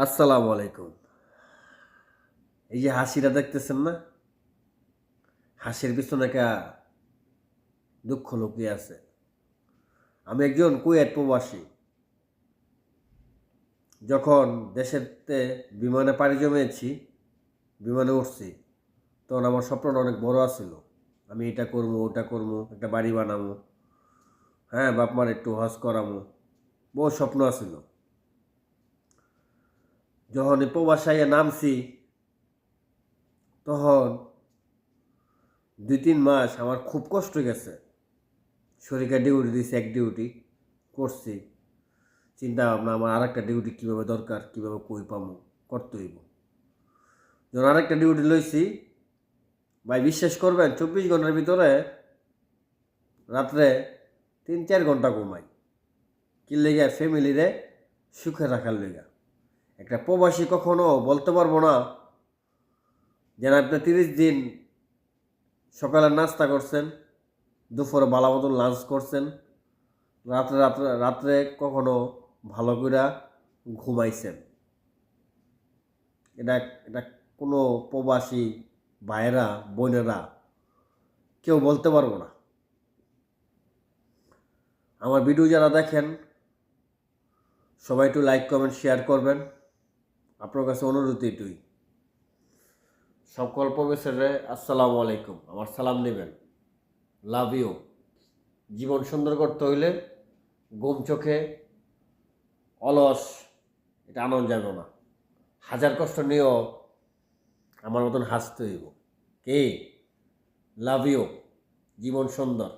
আসসালামু আলাইকুম। এই যে হাসিটা দেখতেছেন না? হাসির পিছনে একটা দুঃখ লুকিয়ে আছে। আমি একজন কুয়েত প্রবাসী। যখন দেশেতে বিমানে পাড়ি জমিয়েছি, বিমানে উঠছি, তখন আমার স্বপ্নটা অনেক বড় আছিল। আমি এটা করবো, ওটা করবো, একটা বাড়ি বানাবো, হ্যাঁ, বাপ মার একটু হজ করাবো, বহু স্বপ্ন আছিল। যখন এই প্রবাসাইয়া নামছি, তখন 2-3 মাস আমার খুব কষ্ট গেছে। শরীরে ডিউটি দিয়েছে, এক ডিউটি করছি। চিন্তা ভাবনা আমার আরেকটা ডিউটি কীভাবে দরকার, কীভাবে কই পামো, করতে হইব। যখন আরেকটা ডিউটি লইছি, ভাই বিশ্বাস করবেন 24 ঘন্টার ভিতরে রাত্রে 3-4 ঘন্টা ঘুমাই। কি লেগে? ফ্যামিলিরে সুখে রাখার লেগা। একটা প্রবাসী কখনো বলতে পারবো না যেন আপনি 30 দিন সকালে নাস্তা করছেন, দুপুরে ভালো মতন লাঞ্চ করছেন, রাত্রে রাত্রে রাত্রে কখনো ভালো করে ঘুমাইছেন। এটা এটা কোনো প্রবাসী ভাইয়েরা বোনেরা কেউ বলতে পারবো না। আমার ভিডিও যারা দেখেন সবাই একটু লাইক কমেন্ট শেয়ার করবেন। আপনার কাছে অনুরোধ এটুই। সকল প্রবেশরে আসসালামু আলাইকুম, আমার সালাম নেবেন। Love you. জীবন সুন্দর করতে হইলে ঘুম চোখে অলস এটা আনন্দ যাবে না। হাজার কষ্ট নিয়েও আমার মতন হাসতে হইব। কে? Love you. জীবন সুন্দর।